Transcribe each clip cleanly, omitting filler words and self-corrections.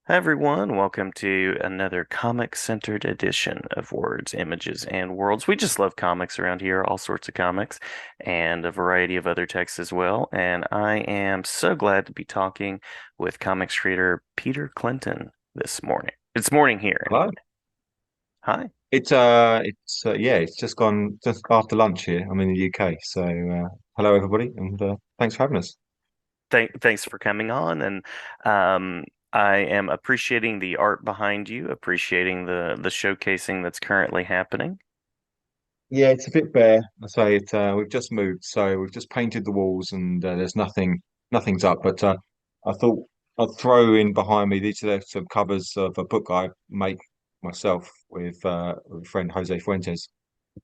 Hi everyone, welcome to another comic-centered edition of Words, Images, and Worlds. We just love comics around here, all sorts of comics, and a variety of other texts as well. And I am so glad to be talking with comics creator Peter Clinton this morning. It's morning here Hello. anyway. Hi. Yeah, it's just after lunch here. I'm in the UK, so hello everybody, and thanks for having us. Thanks for coming on, and um, I am appreciating the art behind you, appreciating the showcasing that's currently happening. Yeah, it's a bit bare. I say it. We've just moved, so we've just painted the walls, and there's nothing's up. But I thought I'd throw in behind me. These are some covers of a book I make myself with a friend Jose Fuentes,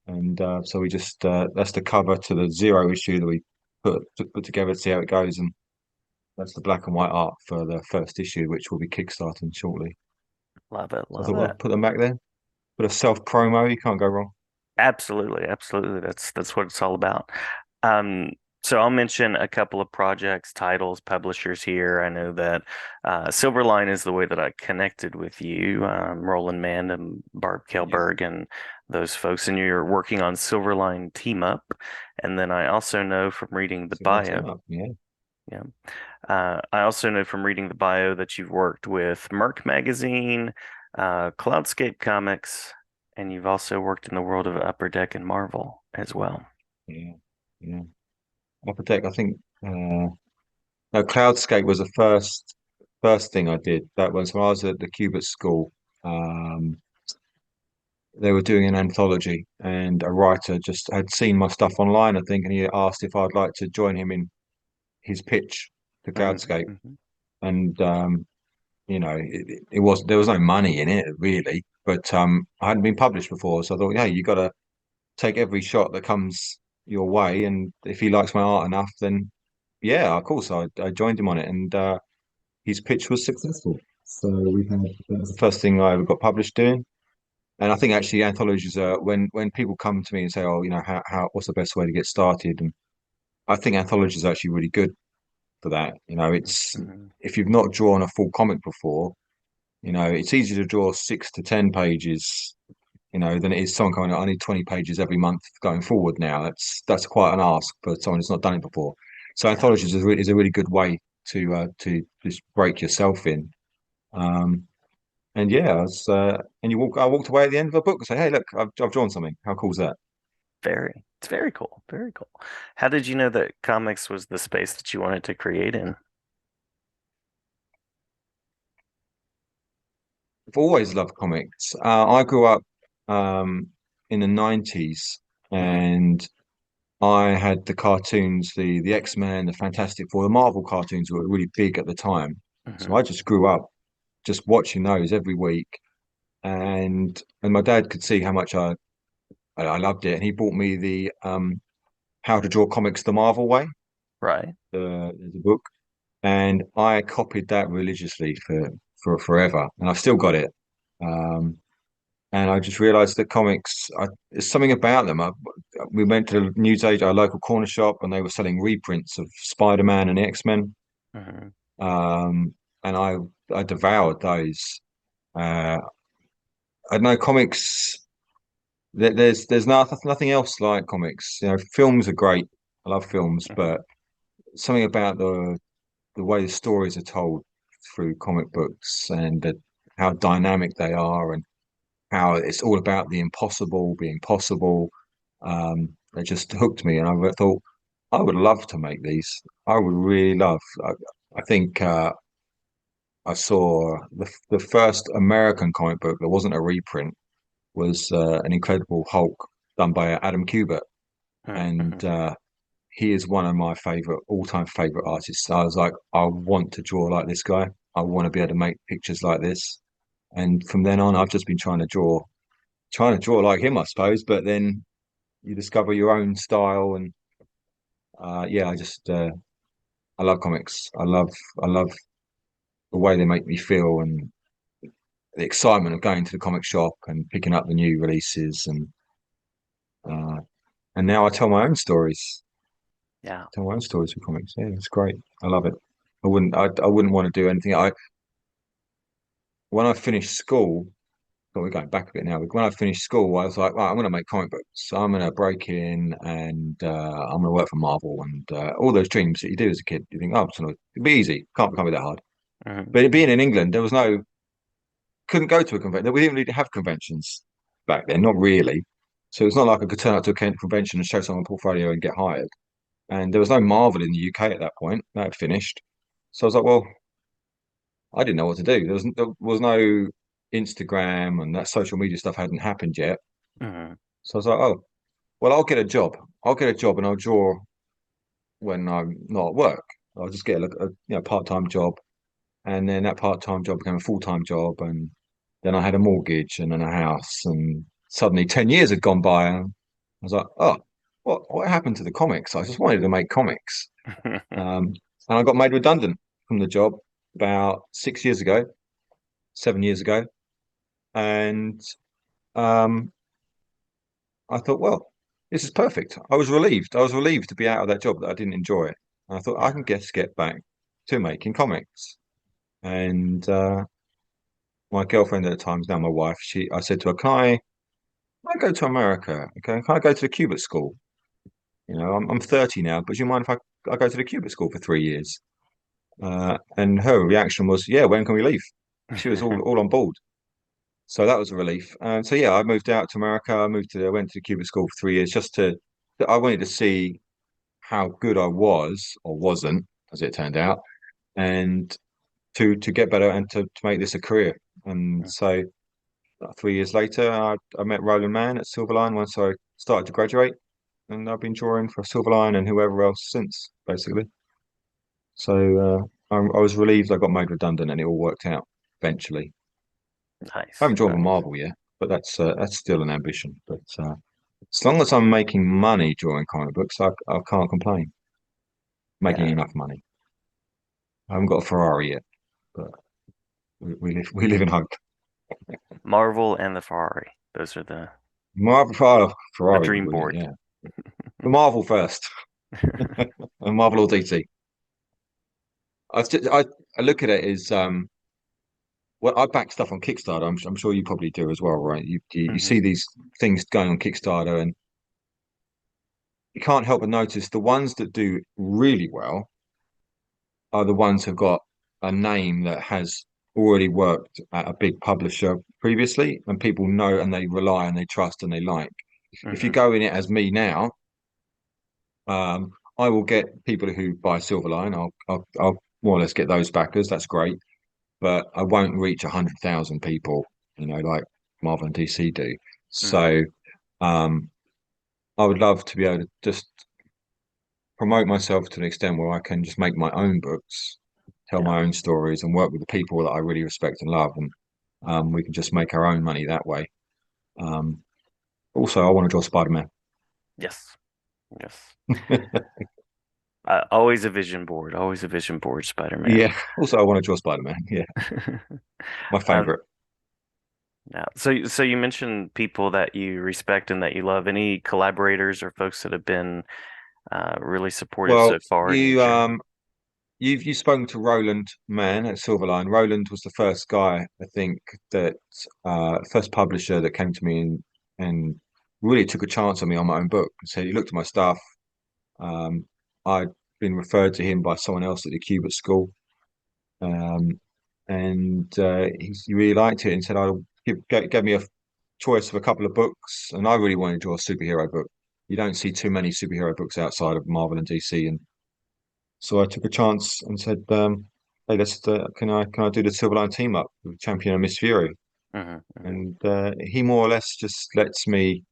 and so we just that's the cover to the zero issue that we put together to see how it goes, and that's the black and white art for the first issue, which will be kickstarting shortly. Love it, So I love thought it. I'd put them back there. Bit of self promo, you can't go wrong. Absolutely, absolutely. That's what it's all about. Um, so I'll mention a couple of projects, titles, publishers here. I know that Silverline is the way that I connected with you, Roland Mann and Barb Yeah. Kelberg and those folks, and you're working on Silverline Team Up. And then I also know from reading the So my bio, team up. Yeah. yeah, I also know from reading the bio that you've worked with Merc Magazine, Cloudscape Comics, and you've also worked in the world of Upper Deck and Marvel as well. Yeah. Yeah. Upper Deck, I think no, Cloudscape was the first thing I did. That was when I was at the Cubit School. Um they were doing an anthology and a writer just had seen my stuff online, I think, and he asked if I'd like to join him in his pitch to Hmm. Cloudscape. Hmm. And it was there was no money in it really, but I hadn't been published before, so I thought, yeah, you got to take every shot that comes your way, and if he likes my art enough, then yeah, of course, I joined him on it, and his pitch was successful. So that was the first thing I ever got published doing, and I think actually anthologies are when people come to me and say, oh, how what's the best way to get started, and I think anthologies are actually really good for that. It's Hmm. if you've not drawn a full comic before. It's easier to draw 6 to 10 pages, than it is someone coming, I need 20 pages every month going forward now. That's quite an ask for someone who's not done it before. So Yeah, anthologies is a really good way to just break yourself in. Um, and yeah, I walked away at the end of a book and say, hey, look, I've drawn something. How cool is that? it's very cool, very cool. How did you know that comics was the space that you wanted to create in? I've always loved comics. I grew up um, in the 90s, Hmm. and I had the cartoons, the X-Men, the Fantastic Four, the Marvel cartoons were really big at the time. So Hmm. I just grew up just watching those every week, and my dad could see how much I loved it, and he bought me the How to Draw Comics the Marvel Way, Right. the book, and I copied that religiously for forever, and I've still got it. Um, and I just realized that there's something about them. We went to the newsagent, our local corner shop, and they were selling reprints of Spider-Man and X-Men. Hmm. Um, and I devoured those. Uh, I know comics. There's nothing else like comics. Films are great. I love films, Hmm. but something about the way the stories are told through comic books, and how dynamic they are, and how it's all about the impossible being possible. It just hooked me, and I thought I would love to make these. I would really love. I think I saw the first American comic book that wasn't a reprint was an Incredible Hulk done by Adam Kubert, and Hmm. he is one of my favorite all-time favorite artists. So I was like, I want to draw like this guy. I want to be able to make pictures like this. And from then on, I've just been trying to draw like him, I suppose. But then you discover your own style, and yeah, I love comics. I love the way they make me feel, and the excitement of going to the comic shop and picking up the new releases, uh, and now I tell my own stories. Yeah. Tell my own stories with comics. Yeah, it's great. I love it. I wouldn't want to do anything. when I finished school, but we're going back a bit now. When I finished school, I was like, right, I'm going to make comic books. So I'm going to break in and I'm going to work for Marvel and all those dreams that you do as a kid. You think, oh, it'll be easy. Can't be that hard. Hmm. But being in England, there was no, couldn't go to a convention. We didn't really have conventions back then, not really. So it's not like I could turn up to a convention and show someone a portfolio and get hired. And there was no Marvel in the UK at that point. That had finished. So I was like, well, I didn't know what to do. There was no Instagram and that social media stuff hadn't happened yet. Hmm. So I was like, oh, well, I'll get a job. I'll get a job and I'll draw when I'm not at work. I'll just get part-time job, and then that part-time job became a full-time job, and then I had a mortgage and then a house, and suddenly 10 years had gone by, and I was like, oh, what happened to the comics? I just wanted to make comics, and I got made redundant from the job about 6 years ago, 7 years ago, and um, I thought, well, this is perfect. I was relieved. I was relieved to be out of that job that I didn't enjoy. And I thought I can Yeah. get back to making comics. And my girlfriend at the time is now my wife. I said to her, can I go to America? Okay, can I go to the Cuba school? I'm 30 now, but do you mind if I go to the Cuba school for 3 years? And her reaction was, yeah, when can we leave? She was all on board. So that was a relief. So yeah, I moved out to America. I went to the Cuba school for 3 years I wanted to see how good I was or wasn't, as it turned out, and to get better and to make this a career. And so 3 years later, I met Roland Mann at Silverline once I started to graduate, and I've been drawing for Silverline and whoever else since, basically. So I was relieved I got made redundant and it all worked out eventually. I Nice, haven't drawn for nice. Marvel yet, but that's still an ambition. But as long as I'm making money drawing comic books, I can't complain. Making Yeah. enough money. I haven't got a Ferrari yet, but we live in hope. Marvel and the Ferrari. Those are Ferrari the would be dream brilliant, board. yeah. The Marvel first, and Marvel or DC. I look at it as well. I back stuff on Kickstarter. I'm sure you probably do as well, right? You Hmm. see these things going on Kickstarter, and you can't help but notice the ones that do really well are the ones who've got a name that has already worked at a big publisher previously, and people know and they rely and they trust and they like. If you Hmm. go in it as me now, I will get people who buy Silverline. I'll more or less get those backers. That's great, but I won't reach 100,000 people. Like Marvel and DC do. Hmm. So um, I would love to be able to just promote myself to an extent where I can just make my own books, tell Yeah. my own stories, and work with the people that I really respect and love, and we can just make our own money that way. Um, Also, I want to draw Spider-Man. Yes. Yes. Always a vision board. Always a vision board, Spider-Man. Yeah. Also, I want to draw Spider-Man. Yeah, my Um, favorite. yeah. So you mentioned people that you respect and that you love. Any collaborators or folks that have been really supportive so Well, far in your journey? you've spoken to Roland Mann at Silverline. Roland was the first guy, I think, that first publisher that came to me and really took a chance on me on my own book. So he looked at my stuff. Um, I'd been referred to him by someone else at the Cube at school, um, and he really liked it and said, "I'll gave me a choice of a couple of books." And I really wanted to draw a superhero book. You don't see too many superhero books outside of Marvel and DC, and so I took a chance and said, "Hey, can I do the Silverline team up with Champion and Miss Fury?" Hmm. Hmm. And he more or less just lets me.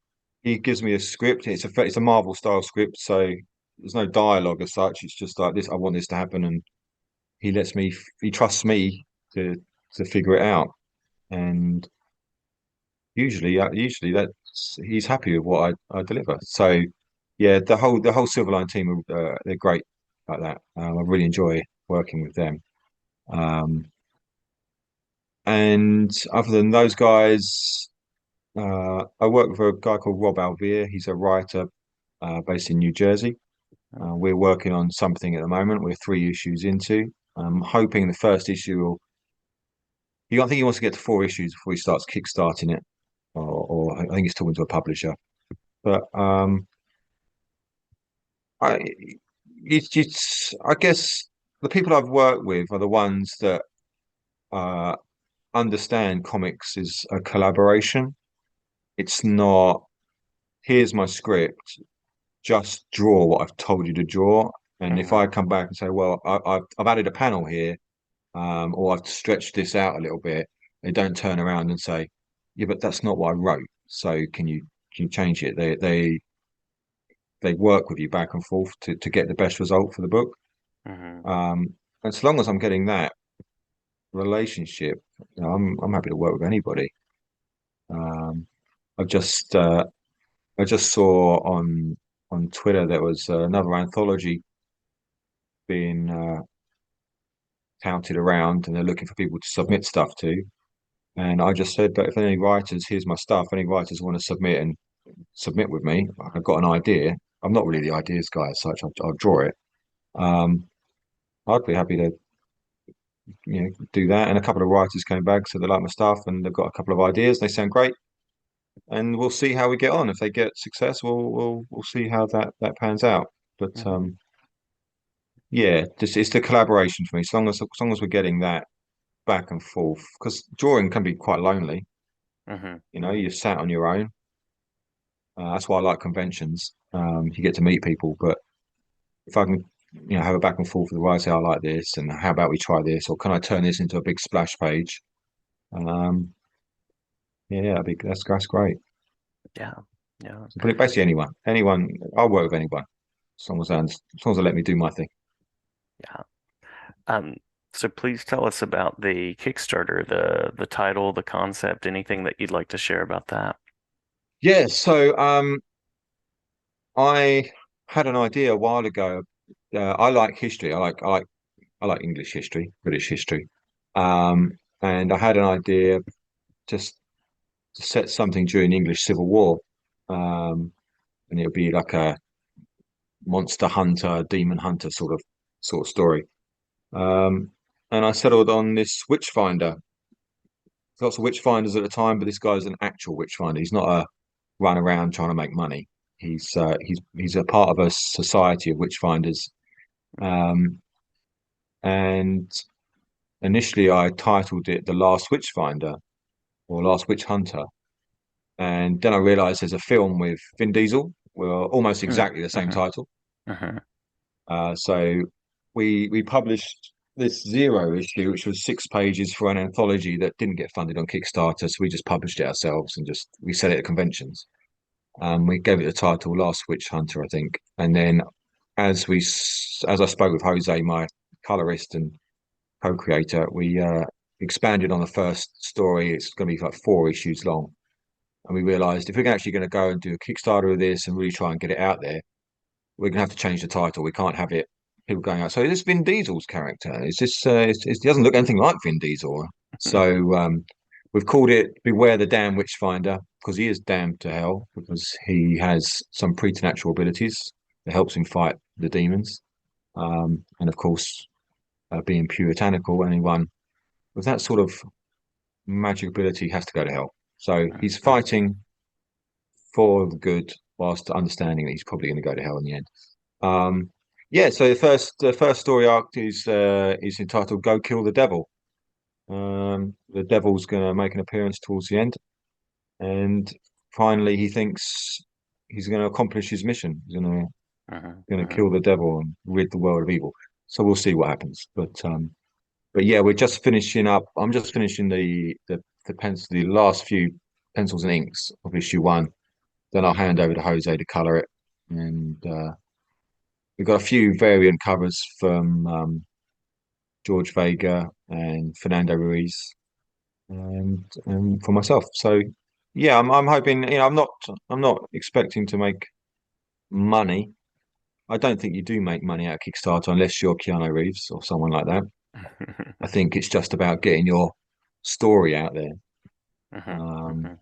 He gives me a script. It's a Marvel style script, so there's no dialogue as such. It's just like this. I want this to happen, and he lets me. He trusts me to to figure it out. And usually that's he's happy with what I deliver. So yeah, the whole Silverline team they're great like that. I really enjoy working with them. Um, and other than those guys, I work with a guy called Rob Alvear. He's a writer based in New Jersey. We're working on something at the moment. We're 3 issues into. I'm hoping the first issue will I think he wants to get to 4 issues before he starts kickstarting it, or I think he's talking to a publisher. But I I guess the people I've worked with are the ones that uh, understand comics is a collaboration. It's not, here's my script, just draw what I've told you to draw. And if I Hmm. come back and say, well, I've added a panel here, or I've stretched this out a little bit, they don't turn around and say, yeah, but that's not what I wrote. So can you change it? They work with you back and forth to get the best result for the book. Hmm. Um, and so long as I'm getting that relationship, I'm happy to work with anybody. Um, I've just I just saw on Twitter there was another anthology being touted around, and they're looking for people to submit stuff to. And I just said that if any writers, here's my stuff. Any writers want to submit and submit with me, I've got an idea. I'm not really the ideas guy as such. I'll draw it. Um, I'd be happy to do that. And a couple of writers came back, so they like my stuff, and they've got a couple of ideas. They sound great, and we'll see how we get on. If they get success, we'll see how that pans out. But Hmm. yeah, just it's the collaboration for me. As long as we're getting that back and forth, because drawing can be quite lonely. Hmm. You're sat on your own. That's why I like conventions. You get to meet people, but if I can, have a back and forth with the writer, I like this, and how about we try this, or can I turn this into a big splash page? Um, yeah, that's great. Yeah. Yeah. So, but basically, anyone, I'll work with anyone, as long as they let me do my thing. Yeah. Um, so please tell us about the Kickstarter, the title, the concept, anything that you'd like to share about that. Yeah, so I had an idea a while ago. I like history. I like English history, British history. And I had an idea just to set something during the English Civil War. And it would be like a monster hunter, demon hunter sort of story. Um, and I settled on this witchfinder. Lots of witchfinders at the time, but this guy's an actual witchfinder. He's not a run around trying to make money. He's a part of a society of witchfinders. Um, and initially, I titled it "The Last Witchfinder" or "Last Witch Hunter," and then I realised there's a film with Vin Diesel, well, almost exactly the same Mm-hmm. title. Hmm. So we published this zero issue, which was 6 pages for an anthology that didn't get funded on Kickstarter. So we just published it ourselves and just we sell it at conventions. We gave it the title Last Witch Hunter, I think. And then as I spoke with Jose, my colorist and co-creator, we expanded on the first story. It's going to be like 4 issues long. And we realized if we're actually going to go and do a Kickstarter of this and really try and get it out there, we're gonna have to change the title. We can't have it people going out. So is this Vin Diesel's character? Is this? He doesn't look anything like Vin Diesel. So we've called it "Beware the Damn Witchfinder" because he is damned to hell because he has some preternatural abilities that helps him fight the demons. And of course, being puritanical, anyone with that sort of magic ability has to go to hell. So he's Hmm. fighting for the good whilst understanding that he's probably going to go to hell in the end. Um, yeah, so the first story arc is entitled "Go Kill the Devil." The devil's going to make an appearance towards the end, and finally he thinks he's going to accomplish his mission. He's Hmm. going to Hmm. kill the devil and rid the world of evil. So we'll see what happens. But yeah, we're just finishing up. I'm just finishing the last few pencils and inks of issue 1. Then I'll hand over to Jose to color it, and we've got a few variant covers from George Vega and Fernando Ruiz, and for myself. So yeah, I'm hoping. I'm not expecting to make money. I don't think you do make money out of Kickstarter unless you're Keanu Reeves or someone like that. I think it's just about getting your story out there, Hmm. um, Hmm.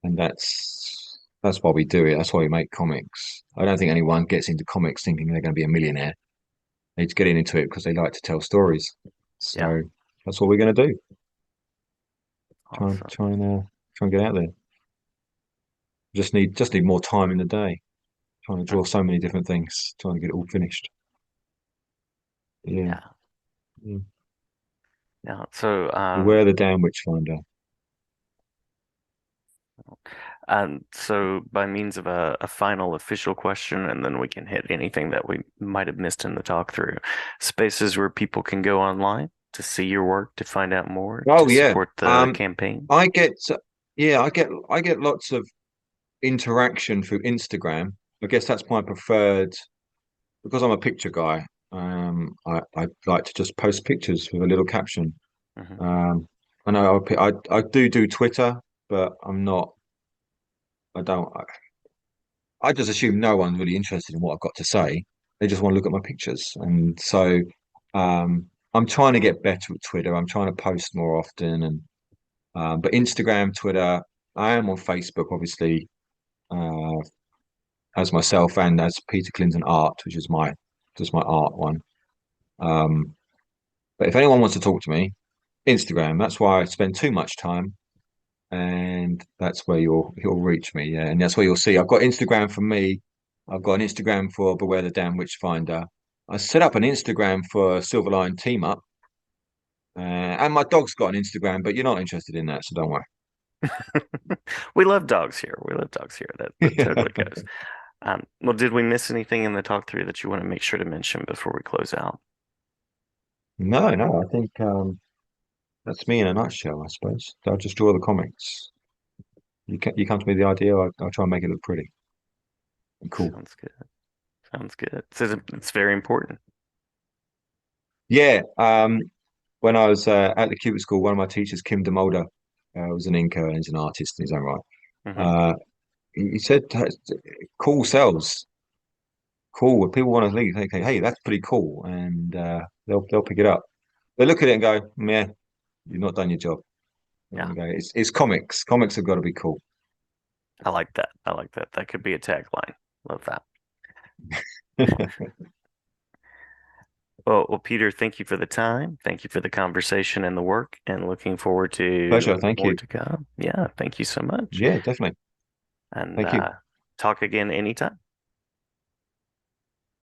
and that's why we do it. That's why we make comics. I don't think anyone gets into comics thinking they're going to be a millionaire. They're getting into it because they like to tell stories. Yeah. So that's what we're going to do. Awesome. Try and get out there. Just need more time in the day. Trying to Mm, draw so many different things, trying to get it all finished. Yeah. yeah. Yeah. Yeah. So, Beware the damn witchfinder. so by means of a final official question, and then we can hit anything that we might have missed in the talk through. Spaces where people can go online to see your work, to find out more, to Oh yeah. support the campaign. I get yeah, I get lots of interaction through Instagram. I guess that's my preferred because I'm a picture guy. I like to just post pictures with a little caption. Hmm. Um, I know I do Twitter, but I'm not. I don't. I just assume no one's really interested in what I've got to say. They just want to look at my pictures, and so I'm trying to get better at Twitter. I'm trying to post more often, and but Instagram, Twitter. I am on Facebook, obviously, uh, as myself and as Peter Clinton Art, which is my just my art one. Um, but if anyone wants to talk to me, Instagram. That's why I spend too much time, and that's where you'll reach me. Yeah, and that's where you'll see. I've got Instagram for me. I've got an Instagram for Beware the Damn Witchfinder. I set up an Instagram for Silverline Team Up, and my dog's got an Instagram, but you're not interested in that, so don't worry. We love dogs here. We love dogs here. That totally goes. Well, did we miss anything in the talk through that you want to make sure to mention before we close out? No, no, I think that's me in a nutshell, I suppose. I'll just draw the comics. You come to me with the idea, I'll try and make it look pretty and cool. Sounds good. Sounds good. It's very important. Yeah, when I was at the Cupid School, one of my teachers, Kim DeMolder, was an inker and he's an artist in his own right. Hmm. Uh, he said, "Cool sells, cool. If people want to leave, they say, hey, that's pretty cool," and they'll pick it up. They look at it and go, "Meh, you've not done your job." And Yeah, I go, "It's comics. Comics have got to be cool." I like that. I like that. That could be a tagline. Love that. Well, Peter, thank you for the time. Thank you for the conversation and the work, and looking forward to Pleasure. Thank more you. to come. Yeah, thank you so much. Yeah, definitely. And Thank you. talk again anytime.